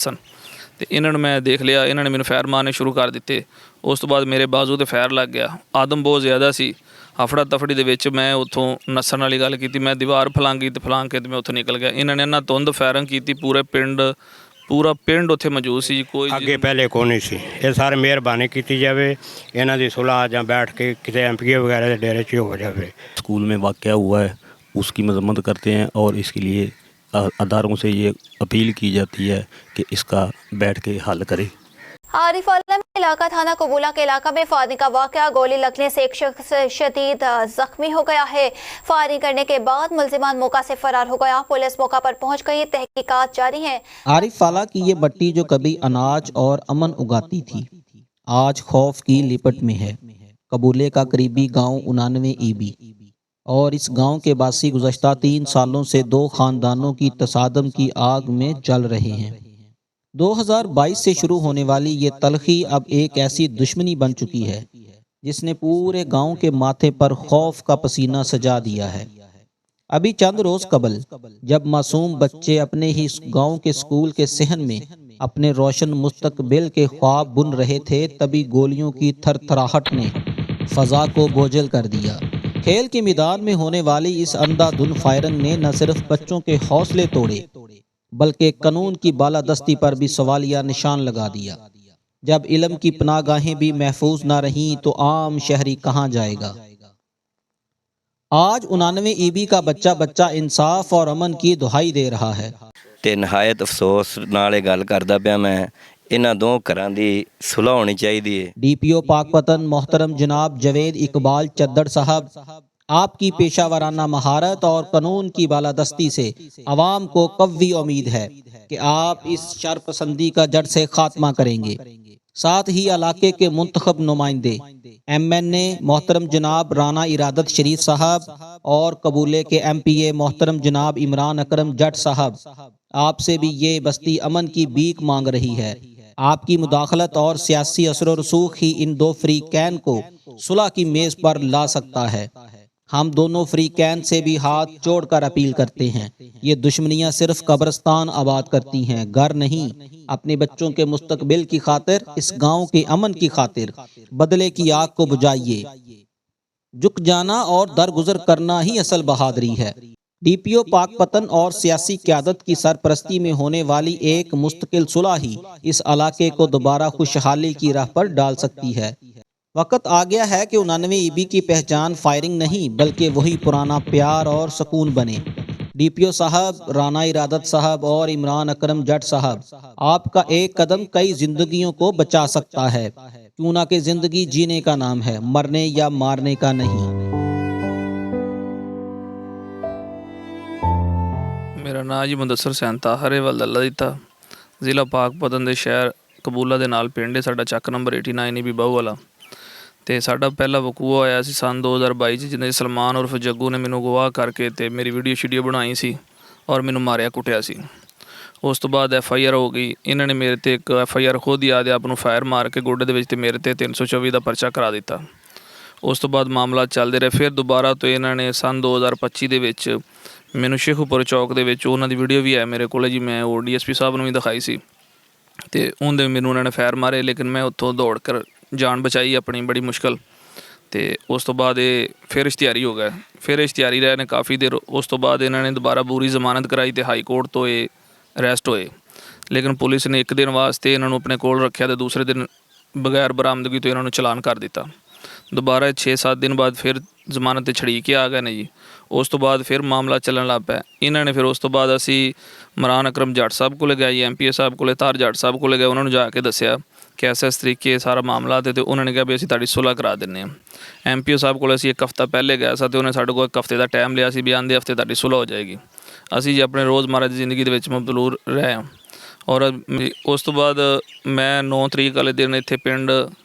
ਸਨ ਤੇ ਇਹਨਾਂ ਨੂੰ ਮੈਂ ਦੇਖ ਲਿਆ, ਇਹਨਾਂ ਨੇ ਮੈਨੂੰ ਫਾਇਰ ਮਾਰਨੇ ਸ਼ੁਰੂ ਕਰ ਦਿੱਤੇ। ਉਸ ਤੋਂ ਬਾਅਦ ਮੇਰੇ ਬਾਜ਼ੂ 'ਤੇ ਫਾਇਰ ਲੱਗ ਗਿਆ। ਆਦਮ ਬਹੁਤ ਜ਼ਿਆਦਾ ਸੀ। ਹਫੜਾ ਤਫੜੀ ਦੇ ਵਿੱਚ ਮੈਂ ਉੱਥੋਂ ਨੱਸਣ ਵਾਲੀ ਗੱਲ ਕੀਤੀ, ਮੈਂ ਦੀਵਾਰ ਫਲਾਂਗੀ ਤੇ ਫਲਾਂਗ ਕੇ ਤੇ ਮੈਂ ਉੱਥੋਂ ਨਿਕਲ ਗਿਆ। ਇਹਨਾਂ ਨੇ ਇੰਨਾ ਧੁੰਦ ਫਾਇਰਿੰਗ ਕੀਤੀ, ਪੂਰਾ ਪਿੰਡ ਉੱਥੇ ਮੌਜੂਦ ਸੀ। ਕੋਈ ਅੱਗੇ ਪਹਿਲੇ ਕੋਈ ਨਹੀਂ ਸੀ। ਇਹ ਸਾਰੇ ਮਿਹਰਬਾਨੀ ਕੀਤੀ ਜਾਵੇ, ਇਹਨਾਂ ਦੀ ਸੁਲ੍ਹਾ ਜਾਂ ਬੈਠ ਕੇ ਕਿਤੇ ਐਮਪੀਏ ਵਗੈरह ਦੇ ਡੇਰੇ 'ਚ ਹੋ ਜਾਵੇ। स्कूल में वाक़या हुआ है उसकी मजम्मत करते हैं और इसके लिए अदारों से ये अपील की जाती है कि इसका बैठ के हल करें। आरिफ आलम इलाका थाना कबूला के इलाका में फायरिंग का वाक़या, गोली लगने से एक शख्स शदीद जख्मी हो गया है। फायरिंग करने के बाद मुलजिमान मौका से फरार हो गया। पुलिस मौका पर पहुंच गई, तहकीकात जारी है। आरिफ आला की ये भट्टी जो कभी अनाज और अमन उगाती थी, आज खौफ की लिपट में है। कबूले का करीबी गांव 99 ईबी और इस गांव के बासी गुज़श्ता 3 सालों से 2 ख़ानदानों की तसादम की आग में जल रहे हैं। 2022 से शुरू होने वाली ये तलखी अब एक ऐसी दुश्मनी बन चुकी है जिसने पूरे गांव के माथे पर खौफ का पसीना सजा दिया है। अभी चंद रोज कबल जब मासूम बच्चे अपने ही गांव के स्कूल के सहन में अपने रोशन मुस्तकबिल के ख्वाब बुन रहे थे, तभी गोलियों की थरथराहट ने फजा को बोझल कर दिया। खेल के मैदान में होने वाली इस अंधाधुन फायरिंग ने न सिर्फ बच्चों के हौसले तोड़े बल्कि कानून की बालादस्ती पर भी सवालिया निशान लगा दिया। जब इल्म की पनागाहें भी महफूज ना रहीं तो आम शहरी कहाँ जाएगा। आज 99 ईबी का बच्चा इंसाफ और अमन की दुहाई दे रहा है। ਤੇ ਨਹਾਇਤ ਅਫਸੋਸ ਨਾਲ ਇਹ ਗੱਲ ਕਰਦਾ ਪਿਆ ਮੈਂ, ਇਹਨਾਂ ਦੋ ਘਰਾਂ ਦੀ ਸੁਲ੍ਹਾ ਹੋਣੀ ਚਾਹੀਦੀ ਹੈ। DPO पाकपतन मोहतरम जनाब जवेद इकबाल चद्दड़ साहब, आपकी पेशावराना महारत और कानून की बालादस्ती से अवाम को कव्वी उम्मीद है कि आप इस शरपसंदी का जड़ से खात्मा करेंगे। साथ ही इलाके के मुंतखब नुमाइंदे MNA मोहतरम जनाब राना इरादत शरीफ साहब और कबूले के MPA मोहतरम जनाब इमरान अकरम जट साहब, आपसे भी ये बस्ती अमन की भीख मांग रही है। आपकी मुदाखलत और सियासी असर रसूख ही इन दो फ्रीकैन को सुलह की मेज़ पर ला सकता है। हम दोनों फ्रीकैन से भी हाथ जोड़कर अपील करते हैं, ये दुश्मनियां सिर्फ कब्रिस्तान आबाद करती हैं, घर नहीं। अपने बच्चों के मुस्तकबिल की खातिर, इस गांव के अमन की खातिर बदले की आग को बुझाइए। झुक जाना और दरगुजर करना ही असल बहादुरी है। DPO पाकपतन और सियासी क़यादत की सरपरस्ती में होने वाली एक मुस्तकिल सुलह ही इस इलाके को दोबारा खुशहाली की राह पर डाल सकती है। वक्त आ गया है कि 99 ईबी की पहचान फायरिंग नहीं बल्कि वही पुराना प्यार और सुकून बने। DPO साहब, राना इरादत साहब और इमरान अकरम जट साहब, आपका एक कदम कई जिंदगियों को बचा सकता है। क्यों ना कि जिंदगी जीने का नाम है, मरने या मारने का नहीं। ਮੇਰਾ ਨਾਂ ਜੀ ਮੁਦੱਸਰ ਸੈਂਤਾ ਹਰੇਵਾਲ ਦੱਲਾ ਦਿੱਤਾ, ਜ਼ਿਲ੍ਹਾ ਪਾਕਪਤਨ ਦੇ ਸ਼ਹਿਰ ਕਬੂਲਾ ਦੇ ਨਾਲ ਪਿੰਡ ਹੈ ਸਾਡਾ, ਚੱਕ ਨੰਬਰ 89 ਈਬੀ ਬਾਹੂ ਵਾਲਾ। ਅਤੇ ਸਾਡਾ ਪਹਿਲਾ ਵਕੂਆ ਹੋਇਆ ਸੀ ਸੰਨ 2022 'ਚ, ਜਿਹਦੇ ਸਲਮਾਨ ਉਰਫ ਜੱਗੂ ਨੇ ਮੈਨੂੰ ਗਵਾਹ ਕਰਕੇ ਅਤੇ ਮੇਰੀ ਵੀਡੀਓ ਸ਼ੀਡੀਓ ਬਣਾਈ ਸੀ ਔਰ ਮੈਨੂੰ ਮਾਰਿਆ ਕੁੱਟਿਆ ਸੀ। ਉਸ ਤੋਂ ਬਾਅਦ FIR ਹੋ ਗਈ। ਇਹਨਾਂ ਨੇ ਮੇਰੇ 'ਤੇ ਇੱਕ FIR ਖੁਦ ਹੀ ਆਪ ਨੂੰ ਫਾਇਰ ਮਾਰ ਕੇ ਗੋਡੇ ਦੇ ਵਿੱਚ ਅਤੇ ਮੇਰੇ 'ਤੇ 324 ਦਾ ਪਰਚਾ ਕਰਾ ਦਿੱਤਾ। ਉਸ ਤੋਂ ਬਾਅਦ ਮਾਮਲਾ ਚੱਲਦੇ ਰਹੇ। ਫਿਰ ਦੁਬਾਰਾ ਤੋਂ ਇਹਨਾਂ ਨੇ ਸੰਨ 2025 ਦੇ ਵਿੱਚ ਮੈਨੂੰ ਸ਼ੇਖੂਪੁਰ ਚੌਕ ਦੇ ਵਿੱਚ, ਉਹਨਾਂ ਦੀ ਵੀਡੀਓ ਵੀ ਹੈ ਮੇਰੇ ਕੋਲ ਜੀ, ਮੈਂ ਉਹ DSP ਸਾਹਿਬ ਨੂੰ ਵੀ ਦਿਖਾਈ ਸੀ ਅਤੇ ਉਹਦੇ ਮੈਨੂੰ ਉਹਨਾਂ ਨੇ ਫਾਇਰ ਮਾਰੇ, ਲੇਕਿਨ ਮੈਂ ਉੱਥੋਂ ਦੌੜ ਕਰ ਜਾਨ ਬਚਾਈ ਆਪਣੀ ਬੜੀ ਮੁਸ਼ਕਲ। ਅਤੇ ਉਸ ਤੋਂ ਬਾਅਦ ਇਹ ਫਿਰ ਇਸ਼ਤਿਹਾਰੀ ਹੋ ਗਏ। ਫਿਰ ਇਸ਼ਤਿਹਾਰੀ ਰਹੇ ਨੇ ਕਾਫੀ ਦੇਰ। ਉਸ ਤੋਂ ਬਾਅਦ ਇਹਨਾਂ ਨੇ ਦੁਬਾਰਾ ਪੂਰੀ ਜ਼ਮਾਨਤ ਕਰਾਈ ਅਤੇ ਹਾਈ ਕੋਰਟ ਤੋਂ ਇਹ ਅਰੈਸਟ ਹੋਏ, ਲੇਕਿਨ ਪੁਲਿਸ ਨੇ ਇੱਕ ਦਿਨ ਵਾਸਤੇ ਇਹਨਾਂ ਨੂੰ ਆਪਣੇ ਕੋਲ ਰੱਖਿਆ ਅਤੇ ਦੂਸਰੇ ਦਿਨ ਬਗੈਰ ਬਰਾਮਦਗੀ ਤੋਂ ਇਹਨਾਂ ਨੂੰ ਚਲਾਨ ਕਰ ਦਿੱਤਾ। ਦੁਬਾਰਾ 6-7 ਦਿਨ ਬਾਅਦ ਫਿਰ ਜ਼ਮਾਨਤ 'ਤੇ ਛੜੀ ਕੇ ਆ ਗਏ ਨੇ ਜੀ। ਉਸ ਤੋਂ ਬਾਅਦ ਫਿਰ ਮਾਮਲਾ ਚੱਲਣ ਲੱਗ ਪਿਆ ਇਹਨਾਂ ਨੇ। ਫਿਰ ਉਸ ਤੋਂ ਬਾਅਦ ਅਸੀਂ ਇਮਰਾਨ ਅਕਰਮ ਜੱਟ ਸਾਹਿਬ ਕੋਲ ਗਏ ਜੀ, MPA ਸਾਹਿਬ ਕੋਲ, ਤਾਰ ਜੱਟ ਸਾਹਿਬ ਕੋਲ ਗਏ। ਉਹਨਾਂ ਨੂੰ ਜਾ ਕੇ ਦੱਸਿਆ ਕਿ ਇਸ ਤਰੀਕੇ ਸਾਰਾ ਮਾਮਲਾ ਅਤੇ ਉਹਨਾਂ ਨੇ ਕਿਹਾ ਵੀ ਅਸੀਂ ਤੁਹਾਡੀ ਸੁਲ੍ਹਾ ਕਰਾ ਦਿੰਦੇ ਹਾਂ। MPO ਸਾਹਿਬ ਕੋਲ ਅਸੀਂ 1 ਹਫ਼ਤਾ ਪਹਿਲੇ ਗਏ ਸਾਂ ਅਤੇ ਉਹਨੇ ਸਾਡੇ ਕੋਲ 1 ਹਫ਼ਤੇ ਦਾ ਟਾਈਮ ਲਿਆ ਸੀ ਵੀ ਆਉਂਦੇ ਹਫ਼ਤੇ ਤੁਹਾਡੀ ਸੁਲ੍ਹਾ ਹੋ ਜਾਏਗੀ। ਅਸੀਂ ਜੀ ਆਪਣੇ ਰੋਜ਼ਮਰਾ ਦੀ ਜ਼ਿੰਦਗੀ ਦੇ ਵਿੱਚ ਮਬਲੂਰ ਰਹੇ ਹਾਂ। ਔਰ ਉਸ ਤੋਂ ਬਾਅਦ ਮੈਂ 9 ਤਰੀਕ ਵਾਲੇ ਦਿਨ ਇੱਥੇ ਪਿੰਡ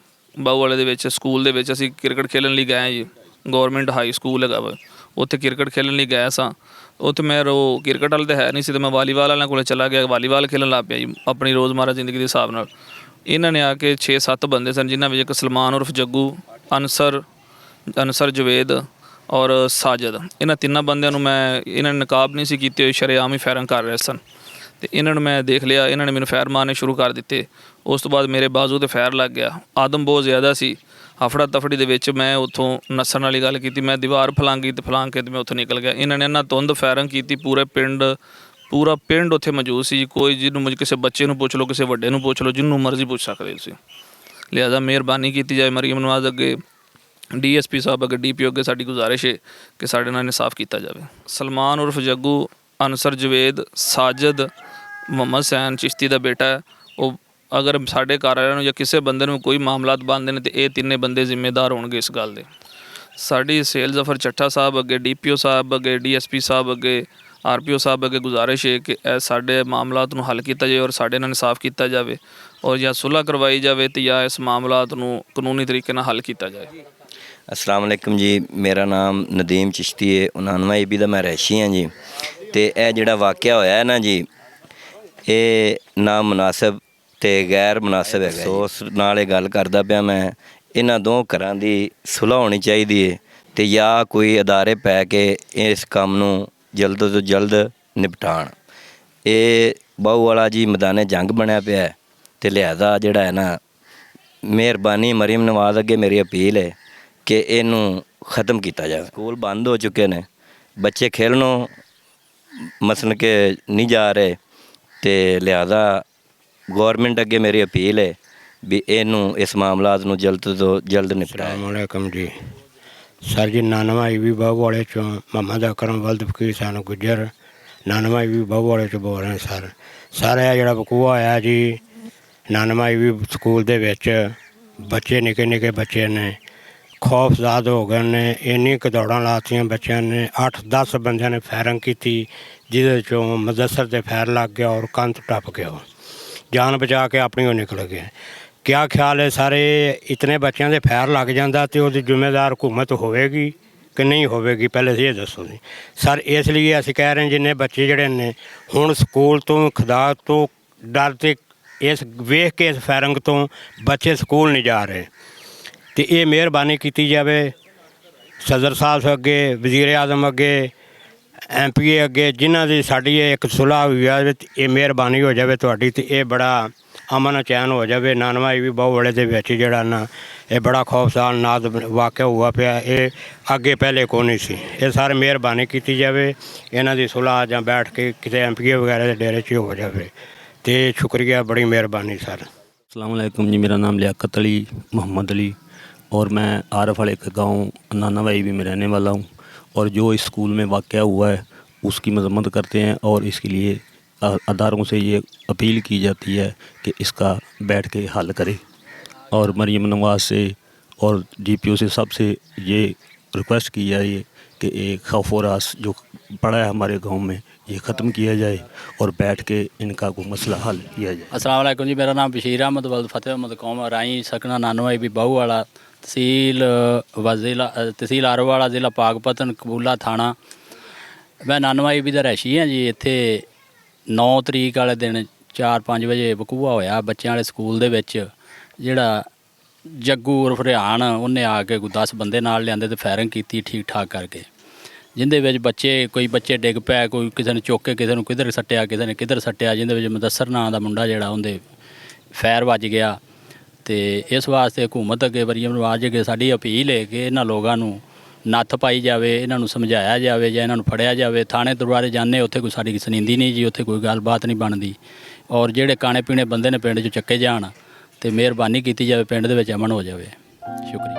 ਬਾਹੂ ਵਾਲੇ ਦੇ ਵਿੱਚ ਸਕੂਲ ਦੇ ਵਿੱਚ ਅਸੀਂ ਕ੍ਰਿਕਟ ਖੇਡਣ ਲਈ ਗਏ ਜੀ। ਗੌਰਮੈਂਟ ਹਾਈ ਸਕੂਲ ਹੈਗਾ ਵਾ, ਉੱਥੇ ਕ੍ਰਿਕਟ ਖੇਡਣ ਲਈ ਗਏ ਸਾਂ। ਉੱਥੇ ਮੈਂ ਕ੍ਰਿਕਟ ਵਾਲੇ ਤਾਂ ਹੈ ਨਹੀਂ ਸੀ ਅਤੇ ਮੈਂ ਵਾਲੀਬਾਲ ਵਾਲਿਆਂ ਕੋਲ ਚਲਾ ਗਿਆ, ਵਾਲੀਬਾਲ ਖੇਡਣ ਲੱਗ ਪਿਆ ਜੀ ਆਪਣੀ ਰੋਜ਼ਮਰਾ ਜ਼ਿੰਦਗੀ ਦੇ ਹਿਸਾਬ ਨਾਲ। ਇਹਨਾਂ ਨੇ ਆ ਕੇ 6-7 ਬੰਦੇ ਸਨ, ਜਿਨ੍ਹਾਂ ਵਿੱਚ ਇੱਕ ਸਲਮਾਨ ਉਰਫ ਜੱਗੂ, ਅਨਸਰ ਜਵੇਦ ਔਰ ਸਾਜਦ, ਇਹਨਾਂ 3 ਬੰਦਿਆਂ ਨੂੰ ਇਹਨਾਂ ਨੇ ਨਕਾਬ ਨਹੀਂ ਸੀ ਕੀਤੇ ਹੋਏ, ਸ਼ਰੇਆਮ ਹੀ ਫਾਇਰਿੰਗ ਕਰ ਰਹੇ ਸਨ। ਅਤੇ ਤੇ ਇਹਨਾਂ ਨੂੰ ਮੈਂ ਦੇਖ ਲਿਆ, ਇਹਨਾਂ ਨੇ ਮੈਨੂੰ ਫੈਰ ਮਾਰਨੇ ਸ਼ੁਰੂ ਕਰ ਦਿੱਤੇ। ਉਸ ਤੋਂ ਬਾਅਦ ਮੇਰੇ ਬਾਜ਼ੂ ਤੇ ਫੈਰ ਲੱਗ ਗਿਆ। ਆਦਮ ਬਹੁਤ ਜ਼ਿਆਦਾ ਸੀ। ਹਫੜਾ ਤਫੜੀ ਦੇ ਵਿੱਚ ਮੈਂ ਉੱਥੋਂ ਨੱਸਣ ਵਾਲੀ ਗੱਲ ਕੀਤੀ, ਮੈਂ ਦੀਵਾਰ ਫਲਾਂਗੀ ਤੇ ਫਲਾਂਗ ਕੇ ਤੇ ਮੈਂ ਉੱਥੋਂ ਨਿਕਲ ਗਿਆ। ਇਹਨਾਂ ਨੇ ਇੰਨਾ ਤੁੰਦ ਫਾਇਰਿੰਗ ਕੀਤੀ, ਪੂਰਾ ਪਿੰਡ ਉੱਥੇ ਮੌਜੂਦ ਸੀ। ਕੋਈ ਜਿਹਨੂੰ ਕਿਸੇ ਬੱਚੇ ਨੂੰ ਪੁੱਛ ਲਓ, ਕਿਸੇ ਵੱਡੇ ਨੂੰ ਪੁੱਛ ਲਓ, ਜਿਹਨੂੰ ਮਰਜ਼ੀ ਪੁੱਛ ਸਕਦੇ ਤੁਸੀਂ। ਲਿਹਾਜ਼ਾ ਮਿਹਰਬਾਨੀ ਕੀਤੀ ਜਾਏ ਮਰੀਮ ਨਵਾਜ਼ ਅੱਗੇ, DSP ਸਾਹਿਬ ਅੱਗੇ, DPO ਅੱਗੇ ਸਾਡੀ ਗੁਜ਼ਾਰਿਸ਼ ਹੈ ਕਿ ਸਾਡੇ ਨਾਲ ਇਨਸਾਫ ਕੀਤਾ ਜਾਵੇ। ਸਲਮਾਨ ਉਰਫ ਜੱਗੂ, ਅਨਸਰ ਜਵੇਦ, ਸਾਜਦ, ਮੁਹੰਮਦ ਸੈਨ ਚਿਸ਼ਤੀ ਦਾ ਬੇਟਾ ਹੈ। ਉਹ ਅਗਰ ਸਾਡੇ ਘਰ ਵਾਲਿਆਂ ਨੂੰ ਜਾਂ ਕਿਸੇ ਬੰਦੇ ਨੂੰ ਕੋਈ ਮਾਮਲਾਤ ਬਣਦੇ ਨੇ ਤਾਂ ਇਹ ਤਿੰਨੇ ਬੰਦੇ ਜ਼ਿੰਮੇਦਾਰ ਹੋਣਗੇ ਇਸ ਗੱਲ ਦੇ। ਸਾਡੀ ਸੇਲ ਜ਼ਫਰ ਚੱਠਾ ਸਾਹਿਬ ਅੱਗੇ, DPO ਸਾਹਿਬ ਅੱਗੇ, DSP ਸਾਹਿਬ ਅੱਗੇ, RPO ਸਾਹਿਬ ਅੱਗੇ ਗੁਜ਼ਾਰਿਸ਼ ਹੈ ਕਿ ਇਹ ਸਾਡੇ ਮਾਮਲਾਤ ਨੂੰ ਹੱਲ ਕੀਤਾ ਜਾਵੇ ਔਰ ਸਾਡੇ ਨਾਲ ਇਨਸਾਫ ਕੀਤਾ ਜਾਵੇ ਔਰ ਜਾਂ ਸੁਲ੍ਹਾ ਕਰਵਾਈ ਜਾਵੇ ਤੇ ਜਾਂ ਇਸ ਮਾਮਲਾਤ ਨੂੰ ਕਾਨੂੰਨੀ ਤਰੀਕੇ ਨਾਲ ਹੱਲ ਕੀਤਾ ਜਾਏ। अस्सलाम वालेकुम जी, मेरा नाम नदीम चिश्ती है, 99 ईबी ਦਾ ਮੈਂ ਰਹਿਸ਼ੀ ਹਾਂ ਜੀ। ਤੇ ਇਹ ਜਿਹੜਾ ਵਾਕਿਆ ਹੋਇਆ ਹੈ ਨਾ ਜੀ, ਇਹ ਨਾ ਮੁਨਾਸਬ ਤੇ ਗੈਰ ਮੁਨਾਸਬ ਹੈ। ਅਫਸੋਸ ਨਾਲ ਇਹ ਗੱਲ ਕਰਦਾ ਪਿਆ ਮੈਂ, ਇਹਨਾਂ ਦੋ ਘਰਾਂ ਦੀ ਸੁਲ੍ਹਾ ਹੋਣੀ ਚਾਹੀਦੀ ਹੈ ਤੇ ਜਾਂ ਕੋਈ ਅਦਾਰੇ ਪੈ ਕੇ ਇਸ ਕੰਮ ਨੂੰ ਜਲਦ ਤੋਂ ਜਲਦ ਨਿਪਟਾਉਣ। ਇਹ ਬਾਹੂ ਵਾਲਾ ਜੀ ਮੈਦਾਨੇ ਜੰਗ ਬਣਿਆ ਪਿਆ ਹੈ ਤੇ ਲਿਹਾਜ਼ਾ ਜਿਹੜਾ ਹੈ ਨਾ, ਮਿਹਰਬਾਨੀ ਮਰੀਮ ਨਵਾਜ਼ ਅੱਗੇ ਮੇਰੀ ਅਪੀਲ ਹੈ ਕਿ ਇਹਨੂੰ ख़त्म किया जाए। स्कूल बंद हो चुके हैं, बच्चे खेलनों मसलन के नहीं जा रहे, तो लिहाजा गौरमेंट अगे मेरी अपील है भी इनू इस मामलात नू जल्द तो जल्द निपटाए। अस्सलामुअलैकुम जी। सर जी 99 ईबी बाहू वाले चों मोहम्मद अकरम वल्द फकीर सन गुजर 99 ईबी बाहू वाले चों बोल रहे हैं। सर यह जिहड़ा वकूआ होया जी 99 ईबी स्कूल दे विच बच्चे निक्के निक्के बच्चे ने खौफजाद हो गए ने, इन्नी क दौड़ां लातियां बच्चों ने, 8-10 बंदे ने फायरिंग की जिहदे चों मुदस्सर ते फैर लग गया और कंध टप गया, जान बचा के अपनी वो निकल गया। क्या ख्याल है सारे इतने बच्चों के फैर लग जाता तो उसकी जिम्मेदार हुकूमत होएगी कि नहीं होएगी, पहले ये दसो जी सर। इसलिए असीं कह रहे हैं जिन्ने बच्चे जिहड़े ने हुण स्कूल तो खुदा तो डरते इस वेख के इस फायरिंग तो बच्चे स्कूल नहीं जा रहे, तो ये मेहरबानी की जाए सदर साहब अगे, वज़ीर आज़म अगे, MP अगे, जिन्हां दी साडी एक सुलह हुई है, ये मेहरबानी हो जाए तुहाडी ते ये बड़ा अमन चैन हो जाए। 99 ईबी बाहू वाले दे विच जिहड़ा ना ये बड़ा खौफनाक नाद वाक़या हुआ पिया, ये अगे पहले को नहीं सी। ये सारे मेहरबानी की जाए, इन्हां दी सुलह जां बैठ के किते MP वगैरह के डेरे च हो जाए, तो शुक्रिया, बड़ी मेहरबानी सर। अस्सलाम वालेकुम जी, मेरा नाम लियाकत अली मोहम्मद अली और मैं आरफ वाले के गाँव 99 ईबी में रहने वाला हूँ। और जो इस स्कूल में वाक़या हुआ है उसकी मजम्मत करते हैं और इसके लिए अदारों से ये अपील की जाती है कि इसका बैठ के हल करे। और मरीम नवाज से और DPO से सबसे ये रिक्वेस्ट की जा रही है कि एक खौफ और रास जो पड़ा है हमारे गांव में ये ख़त्म किया जाए और बैठ के इनका कोई मसला हल किया जाए। अस्सलाम वालेकुम जी, मेरा नाम बशीर अहमद वल्द फतेह अहमद कौम राई सकना 99 ईबी बाहू वाला, तहसील आरोवाला, ज़िला पाकपतन, कबूला थाना। मैं 99 ईबी दा रहशी हाँ जी। इत्थे 9 तरीक वाले दिन 4-5 बजे वकूआ होया बच्चों वाले स्कूल दे विच। जिहड़ा जग्गू उर्फ रिहान उन्हें आके कोई 10 बंदे नाल लिआंदे ते फायरिंग की ठीक ठाक करके, जिंदे विच कोई बच्चे डिग पै, कोई किसी ने चुक के किसी ने किधर सट्टिया, किसी ने किधर सट्टिया, जिंदे विच मुदस्सर नां दा मुंडा जिहड़ा उहदे फैर वज गया। तो इस वास्ते हुकूमत अगे मरीम नवाज अगे साडी अपील है कि इन्हां लोगां नूं नत्थ पाई जाए, इन्हां नूं समझाया जाए जां इन्हां नूं फड़िया जाए। थाने दरबारे जाने उत्थे कोई साडी सुनींदी नहीं जी, उत्थे कोई गलबात नहीं बनदी। और जिहड़े काणे पीणे बंदे ने पिंड चों चक्के जाण ते मेहरबानी की जाए, पिंड दे विच अमन हो जाए। शुक्रिया।